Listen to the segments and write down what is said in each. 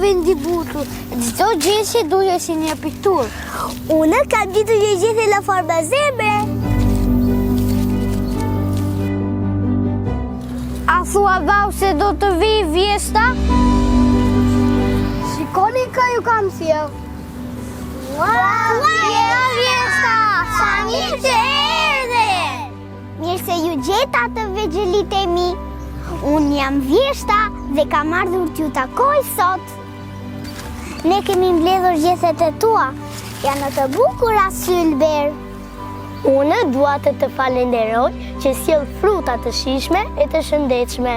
vendi butur. Çdo gjë duhet si një pikturë. Unë kam ditur gjithë la forma zemre. A thua vau se do të vi vjesta? Shikoni ka ju kam sjell. Wow, vjesta! Sa mirë që erdhe! Mirë se ju gjeta të vexhelit e mi. Unë jam Vjeshta dhe kam ardhur t'ju takoj sot. Ne kemi mbledhur gjethet e tua. Janë të bukura sylber. Unë dua të falenderoj që sjell fruta të shijshme e të shëndetshme.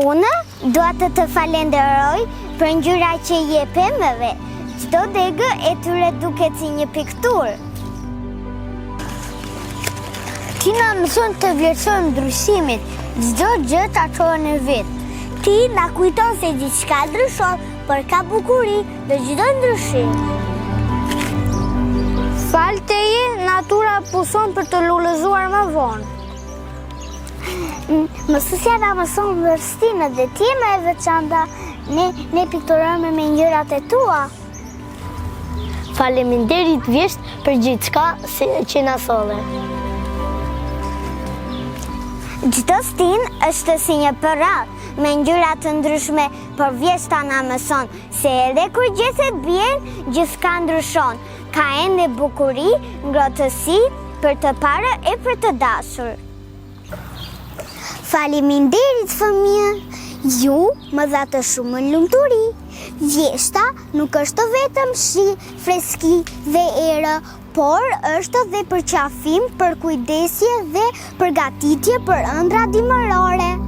Unë dua të falenderoj për ngjyrat që jep pemëve. Çdo degë e tyre duket si një pikturë. Ti na mëson të vlerësojmë ndryshimin. Çdo gjë ta çojë në vit. Ti na kujton se gjithçka ndryshon, por ka bukuri në çdo ndryshim. Fal teje, natura puson për të lullëzuar më vonë. Mësuesja na mëson vërstinë dhe ti më e veçanta. Ne pikturojmë me ngjyrat e tua. Faleminderit Vjesht për gjithçka që na solle. Çdo stin është si një përrall me ngjyra të ndryshme, por Vjeshta na mëson se edhe kur gjethet bien, gjithçka ndryshon. Ka ende bukuri, ngrohtësi për të parë e për të dashur. Faleminderit fëmijë, ju më dhatë shumë lumturi. Vjeshta nuk është vetëm shi, freski dhe erë, por është edhe përqafim, për kujdesje dhe përgatitje për ëndra dimërore.